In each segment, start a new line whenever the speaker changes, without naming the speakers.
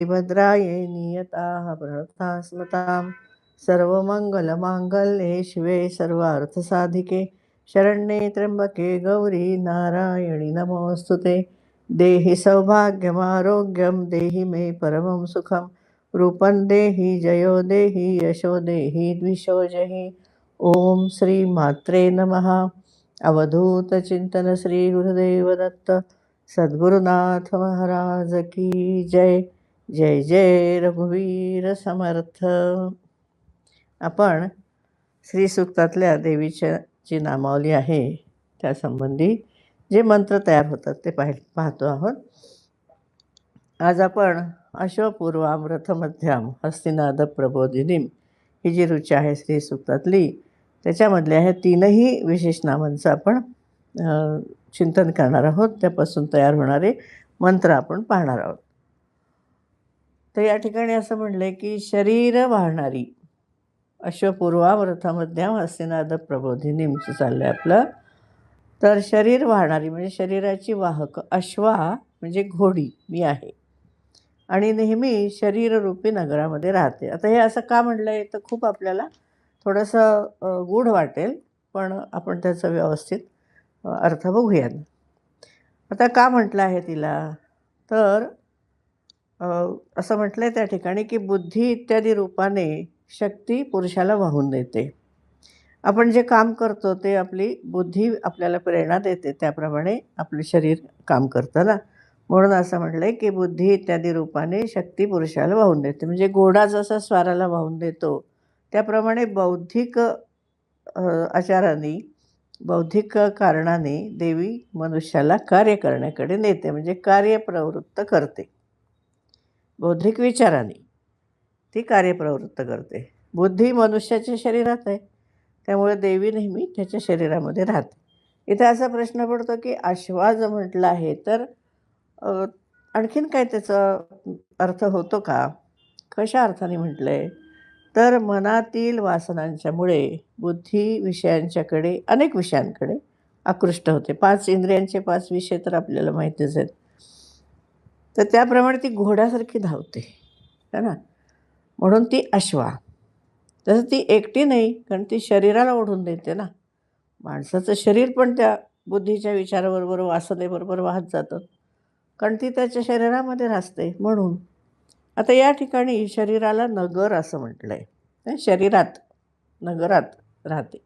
भद्रायै नियताः प्रणताः स्मतां सर्वमङ्गलमाङ्गल्ये शिवे सर्वार्थसाधिके शरण्ये त्र्यम्बके गौरी नारायणि नमोऽस्तु ते। देहि सौभाग्यमारोग्यं देहि मे परमं सुखं रूपं देहि जयो देहि यशो देहि द्विषो जहि। ओम श्री मात्रे नमः। अवधूतचिंतन श्री गुरुदेव दत्त सद्गुरुनाथ महाराज की जय। जय जय रघुवीर समर्थ। आपण श्री सूक्तातल्या देवीच्या जी नामावली आहे त्यासंबंधी जे मंत्र तयार होतात ते पाहतो आहोत. आज आपण अश्वपूर्वाम रथमध्याम हस्तिनाद प्रबोधिनीम ही जी ऋचा आहे श्री सूक्तातली त्याच्यामधल्या ह्या तीनही विशेष नामांचं आपण चिंतन करणार आहोत. त्यापासून तयार होणारे मंत्र आपण पाहणार आहोत. तर या ठिकाणी असं म्हणलंय की शरीर वाहणारी अश्वपूर्वाम रथमध्याम हस्तिनाद प्रबोधिनीचं चाललंय आपलं. तर शरीर वाहणारी म्हणजे शरीराची वाहक अश्वा म्हणजे घोडी मी आहे आणि नेहमी शरीररूपी नगरामध्ये राहते. आता हे असं का म्हणलंय तर खूप आपल्याला थोडंसं गूढ वाटेल, पण आपण त्याचा व्यवस्थित अर्थ बघूयात. आता का म्हटलं आहे तिला तर असं म्हटलंय त्या ठिकाणी की बुद्धी इत्यादी रूपाने शक्ती पुरुषाला वाहून देते. आपण जे काम करतो ते आपली बुद्धी आपल्याला प्रेरणा देते, त्याप्रमाणे आपलं शरीर काम करतं ना. म्हणून असं म्हटलंय की बुद्धी इत्यादी रूपाने शक्ती पुरुषाला वाहून देते. म्हणजे घोडा जसा स्वाराला वाहून देतो त्याप्रमाणे बौद्धिक आचाराने बौद्धिक कारणाने देवी मनुष्याला कार्य करण्याकडे नेते, म्हणजे कार्यप्रवृत्त करते. बौद्धिक विचाराने ती कार्यप्रवृत्त करते. बुद्धी मनुष्याच्या शरीरात आहे, त्यामुळे देवी नेहमी त्याच्या शरीरामध्ये राहते. इथे असा प्रश्न पडतो की अश्वाज म्हटलं आहे तर आणखीन काय त्याचा अर्थ होतो का? कशा अर्थाने म्हटलं आहे तर मनातील वासनांच्यामुळे बुद्धी विषयांच्याकडे अनेक विषयांकडे आकृष्ट होते. 5 इंद्रियांचे 5 विषय तर आपल्याला माहितीच आहेत. तर त्याप्रमाणे ती घोड्यासारखी धावते है ना. म्हणून ती अश्वा. तसं ती एकटी नाही, कारण ती शरीराला ओढून देते ना. माणसाचं शरीर पण त्या बुद्धीच्या विचाराबरोबर वासनेबरोबर वाहत जातं, कारण ती त्याच्या शरीरामध्ये राहते. म्हणून आता या ठिकाणी शरीराला नगर असं म्हटलं आहे. शरीरात नगरात राहते.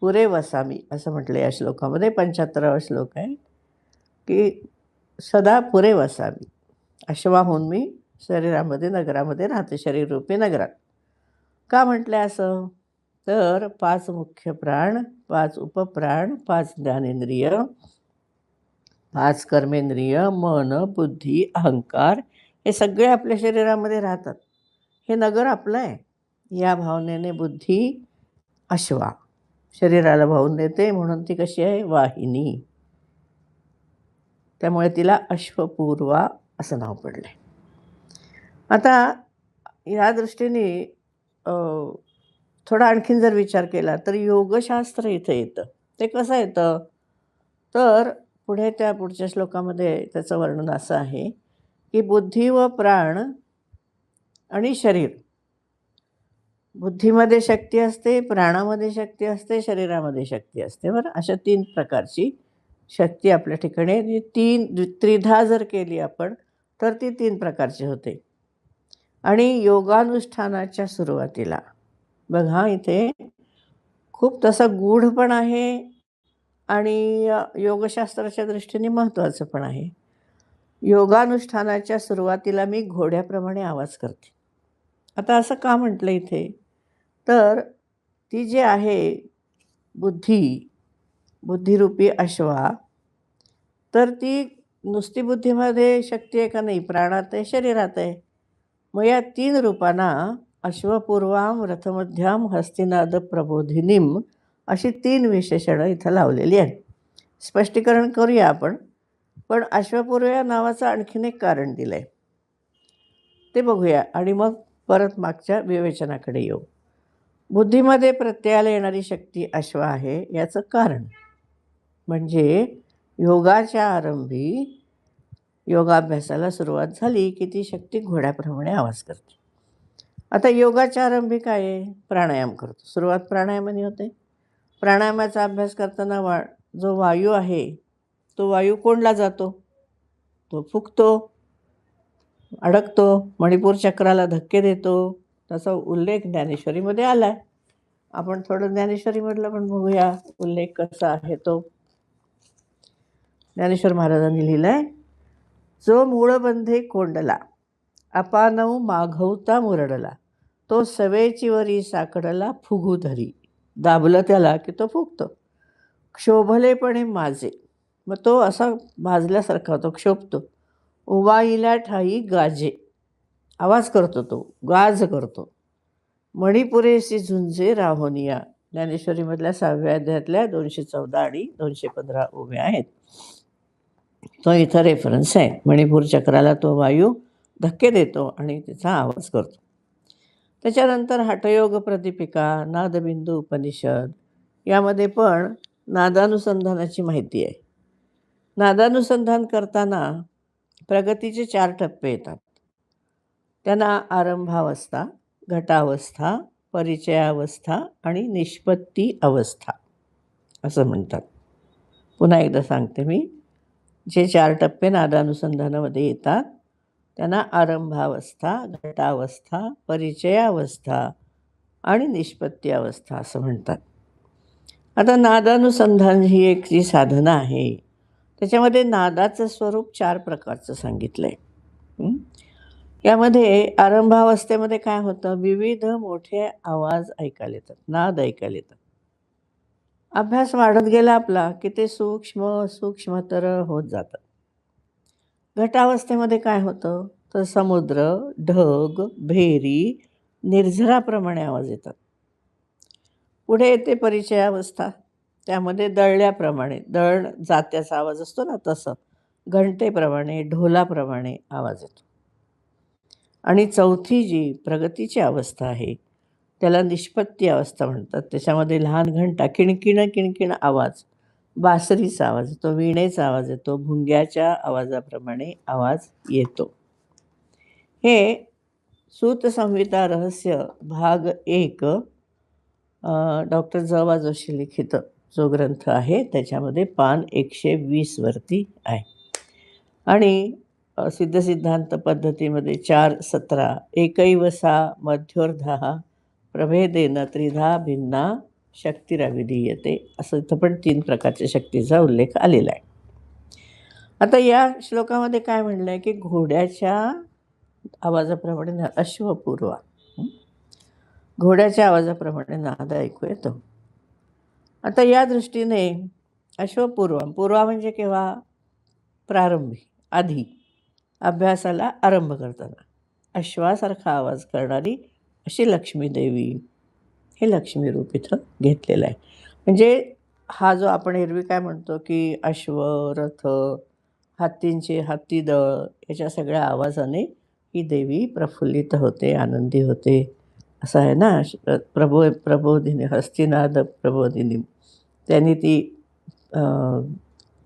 पुरे वसामी असं म्हटलं या श्लोकामध्ये. 75वा श्लोक आहे की सदा पुरे वसामी. अश्वाहून मी शरीरामध्ये नगरामध्ये राहते, शरीररूपी नगरात. का म्हटलं असं तर 5 मुख्य प्राण, 5 उपप्राण, 5 ज्ञानेंद्रिय, 5 कर्मेंद्रिय, मन, बुद्धी, अहंकार हे सगळे आपल्या शरीरामध्ये राहतात. हे नगर आपलं आहे. या भावनेने बुद्धी अश्वा शरीराला वाहून देते, म्हणून ती कशी आहे वाहिनी. त्यामुळे तिला अश्वपूर्वा असं नाव पडलं आहे. आता या दृष्टीने थोडा आणखीन जर विचार केला तर योगशास्त्र इथं येतं. ते कसं येतं तर पुढच्या श्लोकामध्ये त्याचं वर्णन असं आहे की बुद्धी व प्राण आणि शरीर. बुद्धीमध्ये शक्ती असते, प्राणामध्ये शक्ती असते, शरीरामध्ये शक्ती असते. बरं, अशा 3 प्रकारची शक्ती आपल्या ठिकाणी. त्रिधा जर केली आपण तर ती 3 प्रकारची होते. आणि योगानुष्ठानाच्या सुरुवातीला बघा इथे खूप तसा गूढ पण आहे आणि योगशास्त्राच्या दृष्टीने महत्त्वाचं पण आहे. योगानुष्ठानाच्या सुरुवातीला मी घोड्याप्रमाणे आवाज करते. आता असं का म्हटलं इथे तर ती जी आहे बुद्धिरूपी अश्वा, तर ती नुसती बुद्धीमध्ये शक्ती आहे का नाही, प्राणात आहे, शरीरात आहे. मग या 3 रूपांना अश्वपूर्वाम रथमध्याम हस्तिनाद प्रबोधिनीम अशी 3 विशेषणं इथं लावलेली आहेत. स्पष्टीकरण करूया आपण. पण अश्वपूर्व या नावाचं आणखीन एक कारण दिलं आहे, ते बघूया आणि मग परत मागच्या विवेचनाकडे येऊ. बुद्धीमध्ये प्रत्ययाला येणारी शक्ती अश्व आहे. याचं कारण म्हणजे योगाच्या आरंभी योगाभ्यासाला सुरुवात झाली की ती शक्ती घोड्याप्रमाणे आवाज करते. आता योगाच्या आरंभी काय आहे? प्राणायाम करतो. सुरुवात प्राणायामाने होते. प्राणायामाचा अभ्यास करताना जो वायू आहे, तो वायू कोंडला जातो. तो फुगतो, अडकतो, मणिपूर चक्राला धक्के देतो. त्याचा उल्लेख ज्ञानेश्वरीमध्ये आला आहे. आपण थोडं ज्ञानेश्वरीमधलं पण बघूया उल्लेख कसा आहे तो. ज्ञानेश्वर महाराजांनी लिहिलं आहे, जो मूळबंधे कोंडला, अपानव माघवता मुरडला, तो सवेची वरी साकडला फुगू धरी. दाबलं त्याला की तो फुगतो. क्षोभलेपणे माझे, मग तो असा भाजल्यासारखा होतो, क्षोभतो. उवाईला ठाई गाजे, आवाज करतो, तो गाज करतो. मणिपुरेसी झुंजे राहोनिया, ज्ञानेश्वरीमधल्या 6व्या अध्यायातल्या 214 आणि 215 ओव्या आहेत. तो इथं रेफरन्स आहे. मणिपूर चक्राला तो वायू धक्के देतो आणि त्याचा आवाज करतो. त्याच्यानंतर हठयोग प्रदीपिका, नादबिंदू उपनिषद, यामध्ये पण नादानुसंधानाची माहिती आहे. नादानुसंधान करताना प्रगतीचे 4 टप्पे येतात. त्यांना आरंभावस्था, घटावस्था, परिचयावस्था आणि निष्पत्ती अवस्था असं म्हणतात. पुन्हा एकदा सांगते मी, जे 4 टप्पे नादानुसंधानामध्ये येतात त्यांना आरंभावस्था, घटावस्था, परिचयावस्था आणि निष्पत्ती अवस्था असं म्हणतात. आता नादानुसंधान ही एक जी साधना आहे, त्याच्यामध्ये नादाचं स्वरूप 4 प्रकारचं सांगितलं आहे. यामध्ये आरंभावस्थेमध्ये काय होतं, विविध मोठे आवाज ऐकायला येतात, नाद ऐकायला येतात. अभ्यास वाढत गेला आपला की ते सूक्ष्मतर होत जातं. घटावस्थेमध्ये काय होतं, तर समुद्र, ढग, भेरी, निर्झराप्रमाणे आवाज येतात. पुढे येते परिचयावस्था, त्यामध्ये दळल्याप्रमाणे, दळण जात्याचा आवाज असतो ना, तसं घंटेप्रमाणे, ढोलाप्रमाणे आवाज येतो. आणि चौथी जी प्रगतीची अवस्था आहे त्याला निष्पत्ती अवस्था म्हणतात. त्याच्यामध्ये लहान घंटा, किणकिण आवाज, बासरीचा आवाज येतो, वीणेचा आवाज येतो, भुंग्याच्या आवाजाप्रमाणे आवाज येतो. हे सूतसंहिता रहस्य भाग 1 डॉक्टर ज.वा. जोशी लिखित जो ग्रंथ आहे त्याच्यामध्ये पान 120 वरती आहे. आणि सिद्धसिद्धांत पद्धतीमध्ये 4:17 एकैवसा मध्योर्धा प्रभेदेन त्रिधा भिन्ना शक्तिरविधीयते, असं इथं पण 3 प्रकारच्या शक्तीचा उल्लेख आलेला आहे. आता या श्लोकामध्ये काय म्हणलं आहे की घोड्याच्या आवाजाप्रमाणे अश्वपूर्वा, घोड्याच्या आवाजाप्रमाणे नाद ऐकू येतो. आता या दृष्टीने पूर्वा म्हणजे केव्हा, प्रारंभी, आधी अभ्यासाला आरंभ करताना अश्वासारखा आवाज करणारी अशी लक्ष्मी देवी, हे लक्ष्मी रूप इथं घेतलेलं आहे. म्हणजे हा जो आपण एरवी काय म्हणतो की अश्व, रथ, हत्तींचे हत्तीदळ, याच्या सगळ्या आवाजाने ही देवी प्रफुल्लित होते, आनंदी होते, असं आहे ना. प्रबोधिनी, हस्तिनाद प्रबोधिनी, त्यांनी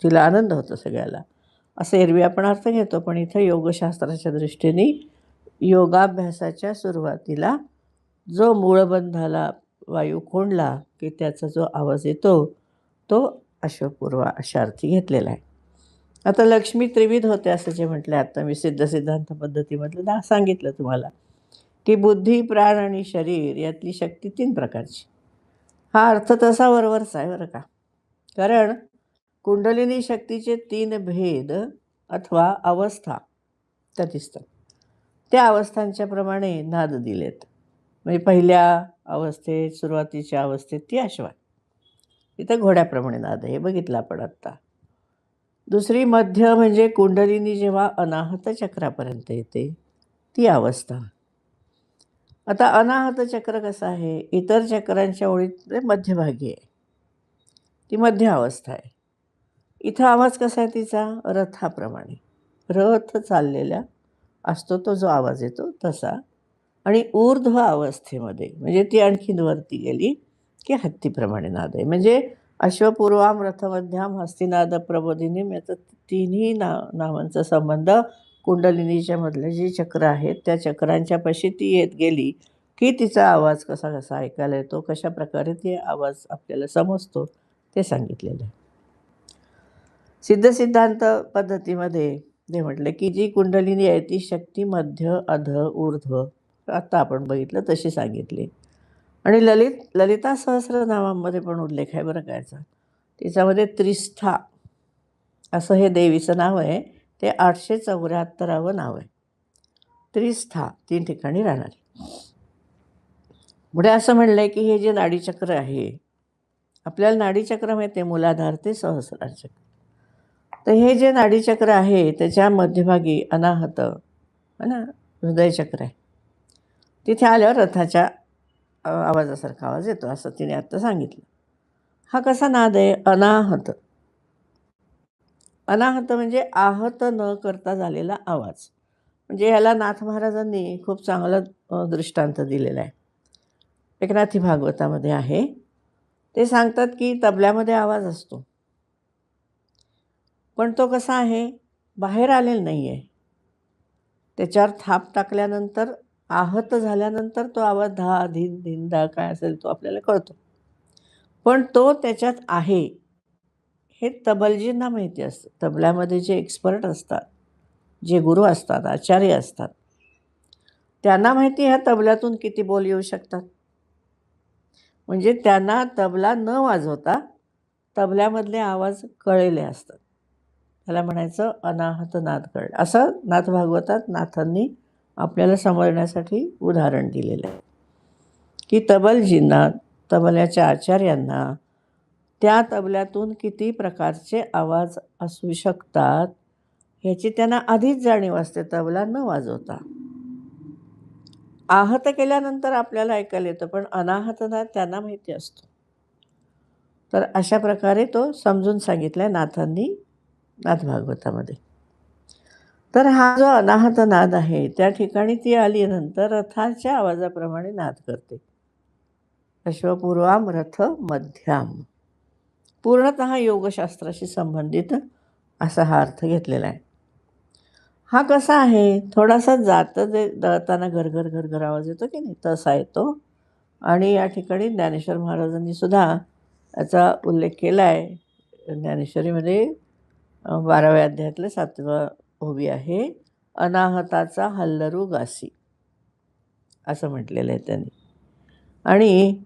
तिला आनंद होतो सगळ्याला, असं एरवी आपण अर्थ घेतो. पण इथं योगशास्त्राच्या दृष्टीने योगाभ्यासाच्या सुरुवातीला जो मूळबंधाला वायू कोंडला की त्याचा जो आवाज येतो तो अश्वपूर्वा अशा अर्थी घेतलेला आहे. आता लक्ष्मी त्रिविध होते असं जे म्हटलं, आता मी सिद्धांत पद्धतीमधलं सांगितलं तुम्हाला की बुद्धी, प्राण आणि शरीर यातली शक्ती 3 प्रकारची. हा अर्थ तसा वरवरचा आहे बरं का, कारण कुंडलिनी शक्तीचे 3 भेद अथवा अवस्था त्या दिसतात. त्या अवस्थांच्या प्रमाणे नाद दिलेत. म्हणजे पहिल्या अवस्थेत, सुरुवातीच्या अवस्थेत ती अश्वा, इथं घोड्याप्रमाणे नाद आहे, हे बघितलं आपण आत्ता. दुसरी मध्य म्हणजे कुंडलिनी जेव्हा अनाहत चक्रापर्यंत येते ती अवस्था. आता अनाहत चक्र कसं आहे, इतर चक्रांच्या ओळीत मध्यभागी आहे, ती मध्य अवस्था आहे. इथं आवाज कसा आहे तिचा, रथाप्रमाणे, रथ चाललेला असतो तो जो आवाज येतो तसा. आणि ऊर्ध्व अवस्थेमध्ये म्हणजे ती आणखीन वरती गेली की हत्तीप्रमाणे नाद आहे. म्हणजे अश्वपूर्वाम रथमध्याम हस्तिनाद प्रबोधिनीम, याचं तिन्ही नावांचा संबंध कुंडलिनीच्या मधले जी चक्र आहेत त्या चक्रांच्या पाशी ती येत गेली की तिचा आवाज कसा कसा ऐकायला येतो, कशा प्रकारे ती आवाज आपल्याला समजतो ते सांगितलेलं आहे. सिद्धांत पद्धतीमध्ये ते म्हटलं की जी कुंडलिनी आहे ती शक्ती मध्य अध ऊर्ध्व, आता आपण बघितलं तशी सांगितली. आणि ललिता सहस्रनामांमध्ये पण उल्लेख आहे बरं का याचा. तिच्यामध्ये त्रिस्था असं हे देवीचं नाव आहे. ते 874वं नाव आहे. त्रिस्था 3 ठिकाणी राहणारी. पुढे असं म्हणलं आहे की हे जे नाडीचक्र आहे, आपल्याला नाडीचक्र माहिती आहे, मूलाधार ते सहस्रार चक्र. तर हे जे नाडीचक्र आहे त्याच्या मध्यभागी अनाहत है ना, हृदयचक्र आहे. तिथे आल्यावर रथाच्या आवाजासारखा आवाज येतो असं तिने आत्ता सांगितलं. हा कसा नाद आहे? अनाहत. अनाहत म्हणजे आहत न करता झालेला आवाज. म्हणजे ह्याला नाथ महाराजांनी खूप चांगला दृष्टांत दिलेला आहे. एकनाथी भागवतामध्ये आहे. ते सांगतात की तबल्यामध्ये आवाज असतो, पण तो कसा आहे? बाहेर आलेला नाही आहे. त्याच्यावर थाप टाकल्यानंतर, आहत झाल्यानंतर तो आवाज धा धिन धिन धा काय असेल तो आपल्याला कळतो, पण तो त्याच्यात आहे हे तबलजींना माहिती असतं. तबल्यामध्ये जे एक्सपर्ट असतात, जे गुरु असतात, आचार्य असतात, त्यांना माहिती ह्या तबल्यातून किती बोल येऊ शकतात. म्हणजे त्यांना तबला न वाजवता तबल्यामधले आवाज कळलेले असतात. त्याला म्हणायचं अनाहत नाद कळलं. असं नाथ भागवतात नाथांनी आपल्याला समजण्यासाठी उदाहरण दिलेलं आहे की तबलजींना, तबल्याच्या आचार्यांना त्या तबल्यातून किती प्रकारचे आवाज असू शकतात ह्याची त्यांना आधीच जाणीव असते तबला न वाजवता. आहत केल्यानंतर आपल्याला ऐकायला येतं, पण अनाहत नाद त्यांना माहिती असतो. तर अशा प्रकारे तो समजून सांगितला आहे नाथांनी नाथ भागवतामध्ये. तर हा जो अनाहत नाद आहे त्या ठिकाणी ती आली नंतर रथाच्या आवाजाप्रमाणे नाद करते. अश्वपूर्वाम रथ मध्याम, पूर्णतः योगशास्त्राशी संबंधित असा हा अर्थ घेतलेला आहे. हा कसा आहे? थोडासा जातं जे दळताना घरघर घरघर आवाज येतो की नाही, तसा येतो. आणि या ठिकाणी ज्ञानेश्वर महाराजांनी सुद्धा याचा उल्लेख केला आहे. ज्ञानेश्वरीमध्ये 12व्या अध्यायातलं 7वं ओवी आहे, अनाहताचा हल्लरू गासी असं म्हटलेलं आहे त्यांनी. आणि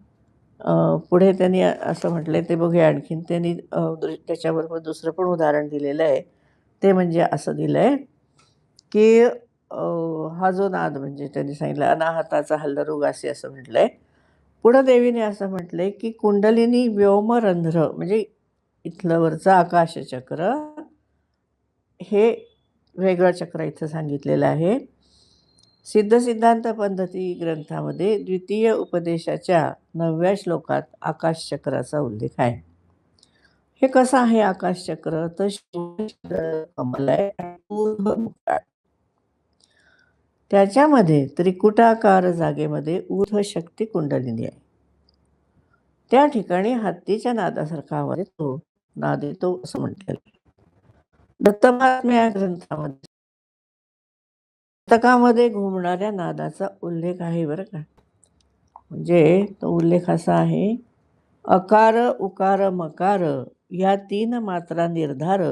पुढे त्यांनी असं म्हटलं आहे, ते बघूया आणखीन. त्यांनी त्याच्याबरोबर दुसरं पण उदाहरण दिलेलं आहे. ते म्हणजे असं दिलं आहे की हा जो नाद म्हणजे त्यांनी सांगितलं अनाहताचा हल्लरू गासी असं म्हटलं आहे. पुढं देवीने असं म्हटलं आहे की कुंडलिनी व्योमरंध्र म्हणजे इथलं वरचं आकाशचक्र हे वेगळं चक्र इथं सांगितलेलं आहे. सिद्धांत पद्धती ग्रंथामध्ये द्वितीय उपदेशाच्या 9व्या श्लोकात आकाशचक्राचा उल्लेख आहे. हे कसं आहे आकाशचक्र? तर कमल आहे, त्याच्यामध्ये त्रिकुटाकार जागेमध्ये ऊर्ध्व शक्ती कुंडलिनी आहे. त्या ठिकाणी हत्तीच्या नादासारखा आवाज येतो, नाद येतो असं म्हटलेलं आहे. दत्तमहात्म्य या ग्रंथामध्ये पुस्तकामध्ये घुमणाऱ्या नादाचा उल्लेख आहे बरं का. म्हणजे तो उल्लेख असा आहे, अकार उकार मकार या 3 मात्रा निर्धार,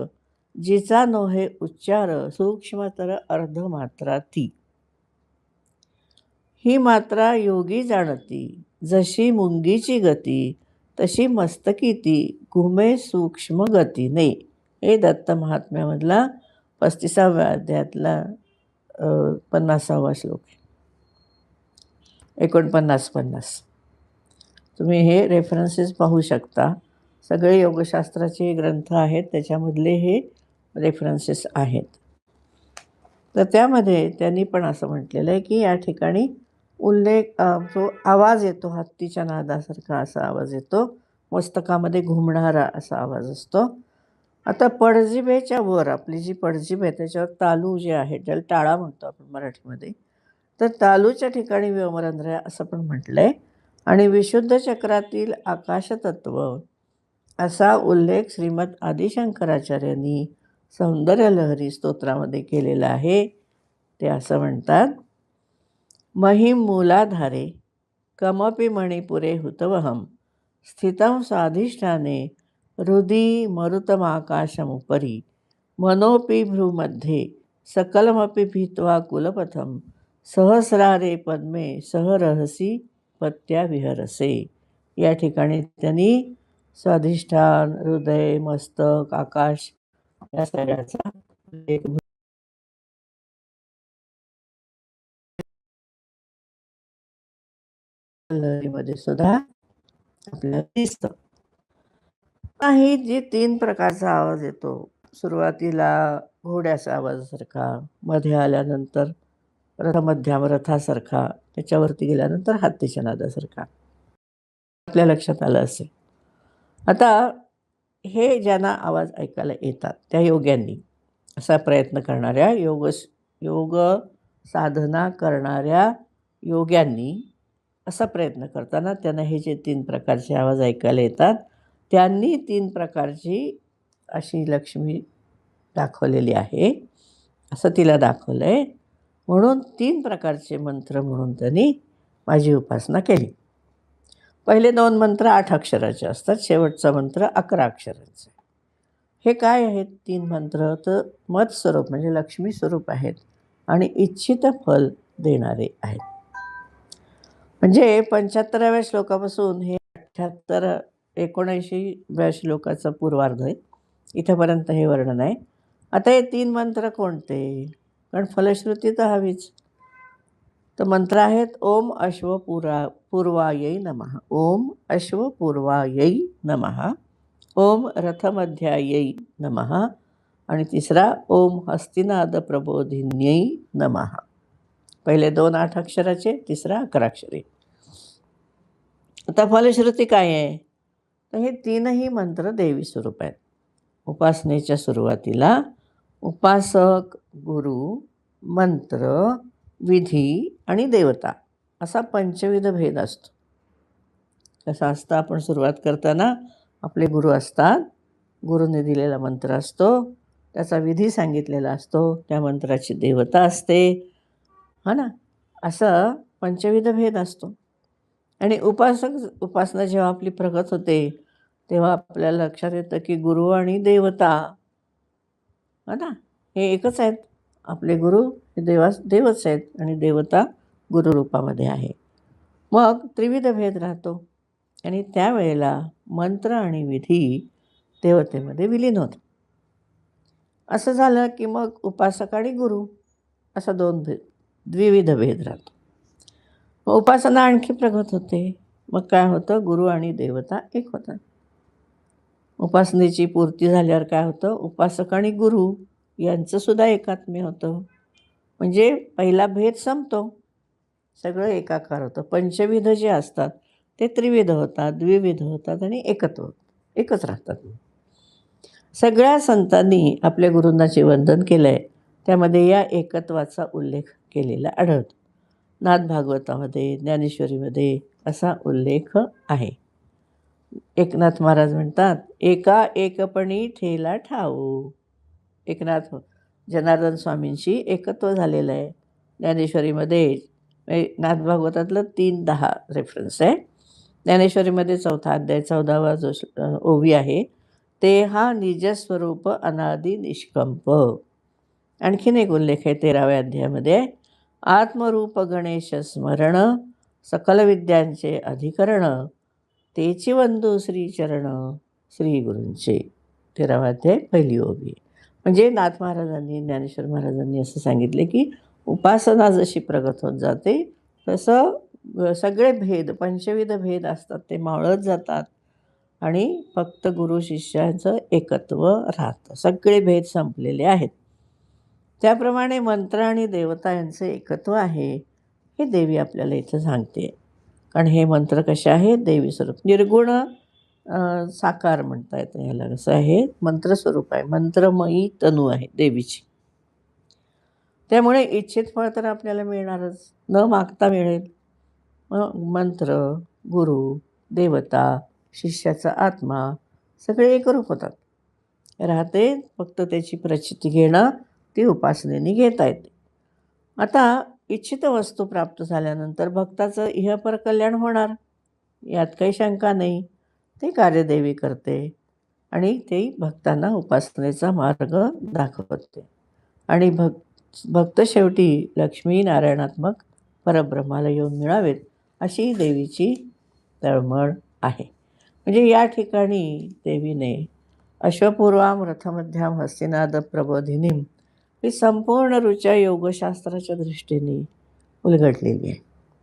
जिचा नोहे उच्चार सूक्ष्मतर अर्धमात्रा ती. ही मात्रा योगी जाणती, जशी मुंगीची गती तशी मस्तकी ती, घुमे सूक्ष्म गतीने. हे दत्त महात्म्यामधला 35व्या अध्यायातला 50वा श्लोक आहे. 49-50. तुम्ही हे रेफरन्सेस पाहू शकता. सगळे योगशास्त्राचे ग्रंथ आहेत त्याच्यामधले हे रेफरन्सेस आहेत. तर त्यामध्ये त्यांनी पण असं म्हटलेलं आहे की या ठिकाणी उल्लेख जो आवाज येतो हत्तीच्या नादासारखा असा आवाज येतो, मस्तकामध्ये घुमणारा असा आवाज असतो. आता पडजिभेच्या वर आपली जी पडजिभ आहे त्याच्यावर तालू जे आहे ज्याला टाळा म्हणतो आपण मराठीमध्ये, तर तालूच्या ठिकाणी व्योमरंध्र असं पण म्हटलं आहे. आणि विशुद्ध चक्रातील आकाशतत्व असा उल्लेख श्रीमद आदिशंकराचार्यांनी सौंदर्यलहरी स्तोत्रामध्ये केलेला आहे. ते असं म्हणतात, महिम मूलाधारे कमपि मणिपुरे हुतवहम स्थितं स्वाधिष्ठाने हृदि मरुतमाकाशमुपरि मनोपि भ्रूमध्ये सकलमपि भीत्वा कुलपथम सहस्रारे पद्मे सहरहसी पत्या विहरसे. या ठिकाणी त्यांनी स्वाधिष्ठान, हृदय, मस्तक, आकाश या सगळ्याचा एक लहरीमध्ये सुद्धा आपल्याला दिसतं. ही जी 3 प्रकारचा आवाज येतो, सुरुवातीला घोड्याचा आवाजासारखा, मध्ये आल्यानंतर रथमध्याम रथासारखा, त्याच्यावरती गेल्यानंतर हत्तीच्या नादासारखा, आपल्या लक्षात आलं असेल. आता हे ज्यांना आवाज ऐकायला येतात त्या योग्यांनी, असा प्रयत्न करणाऱ्या योग साधना करणाऱ्या योग्यांनी असा प्रयत्न करताना त्यांना हे जे 3 प्रकारचे आवाज ऐकायला येतात, त्यांनी 3 प्रकारची अशी लक्ष्मी दाखवलेली आहे, असं तिला दाखवलं आहे. म्हणून 3 प्रकारचे मंत्र म्हणून त्यांनी माझी उपासना केली. पहिले 2 मंत्र 8 अक्षराचे असतात, शेवटचा मंत्र 11 अक्षरांचा. हे काय आहेत 3 मंत्र? तर मत स्वरूप म्हणजे लक्ष्मी स्वरूप आहेत आणि इच्छित फल देणारे आहेत. म्हणजे 75व्या श्लोकापासून हे 79व्या श्लोकाचा पूर्वार्ध आहे. इथंपर्यंत हे वर्णन आहे. आता हे 3 मंत्र कोणते? कारण फलश्रुती तर हवीच. तर मंत्र आहेत ओम अश्वपूर्वायै नमः, ओम अश्वपूर्वायै नमः, ओम रथमध्यायै नमः आणि तिसरा ओम हस्तिनाद प्रबोधिन्यै नमः. पहिले 2 8 अक्षराचे, तिसरा 11 अक्षरी. आता फलश्रुती काय आहे? तर हे 3ही मंत्र देवी स्वरूप आहेत. उपासनेच्या सुरुवातीला उपासक, गुरु, मंत्र, विधी आणि देवता असा पंचविध भेद असतो. कसा असतं? आपण सुरुवात करताना आपले गुरु असतात, गुरुने दिलेला मंत्र असतो, त्याचा विधी सांगितलेला असतो, त्या मंत्राची देवता असते, हा ना. असं पंचविध भेद असतो. आणि उपासना जेव्हा आपली प्रगत होते तेव्हा आपल्याला लक्षात येतं की गुरु आणि देवता, हा ना, हे एकच आहेत. आपले गुरु हे देवच आहेत आणि देवता गुरुरूपामध्ये आहे. मग त्रिविध भेद राहतो आणि त्यावेळेला मंत्र आणि विधी देवतेमध्ये विलीन होतो. असं झालं की मग उपासक आणि गुरु असा द्विविध भेद राहतो. उपासना आणखी प्रगत होते. मग काय होतं? गुरु आणि देवता एक होतात. उपासनेची पूर्ती झाल्यावर काय होतं? उपासक आणि गुरु यांचंसुद्धा एकात्म्य होतं. म्हणजे पहिला भेद संपतो, सगळं एकाकार होतं. पंचविध जे असतात ते त्रिविध होतात, द्विविध होतात आणि एकच राहतात. सगळ्या संतांनी आपल्या गुरूंना जे वंदन केलं आहे त्यामध्ये या एकत्वाचा उल्लेख केलेला आढळतो. नाथ भागवतामध्ये, ज्ञानेश्वरीमध्ये असा उल्लेख आहे. एकनाथ महाराज म्हणतात, एका एकपणी ठेला ठाऊ. एकनाथ जनार्दन स्वामींशी एकत्व झालेलं आहे. ज्ञानेश्वरीमध्ये नाथ भागवतातलं 3:10 रेफरन्स आहे. ज्ञानेश्वरीमध्ये 4था अध्याय 14वा जो ओवी आहे ते हा निजस्वरूप अनादि निष्कंप. आणखीन एक उल्लेख आहे 13व्या अध्यायामध्ये, आत्मरूप गणेश स्मरण सकल विद्यांचे अधिकरण तेची वंदू श्रीचरण श्री गुरूंचे. 13वा अध्याय पहिली ओवी. म्हणजे नाथ महाराजांनी, ज्ञानेश्वर महाराजांनी असं सांगितले की उपासना जशी प्रगत होत जाते तसं सगळे भेद, पंचविध भेद असतात ते मावळत जातात आणि फक्त गुरु शिष्यांचं एकत्व राहतं. सगळे भेद संपलेले आहेत. त्याप्रमाणे मंत्र आणि देवता यांचं एकत्व आहे हे देवी आपल्याला इथं सांगते. कारण हे मंत्र कसे आहेत? देवी स्वरूप. निर्गुण साकार म्हणता येतं याला. कसं आहे? मंत्रस्वरूप आहे, मंत्रमयी तनू आहे देवीची. त्यामुळे इच्छित फळ तर आपल्याला मिळणारच, न मागता मिळेल. मंत्र, गुरु, देवता, शिष्याचा आत्मा सगळे एकरूप होतात. राहते फक्त त्याची प्रचिती घेणं, ती उपासनेने घेता येते. आता इच्छित वस्तू प्राप्त झाल्यानंतर भक्ताचं इहपर कल्याण होणार, यात काही शंका नाही. ते कार्यदेवी करते आणि ते भक्तांना उपासनेचा मार्ग दाखवते. आणि भक्त शेवटी लक्ष्मीनारायणात्मक परब्रह्माला येऊन मिळावेत, अशी देवीची तळमळ आहे. म्हणजे या ठिकाणी देवीने अश्वपूर्वाम रथमध्याम हस्तिनाद प्रबोधिनीम ही संपूर्ण ऋचा योगशास्त्राच्या दृष्टीने उलगडलेली आहे.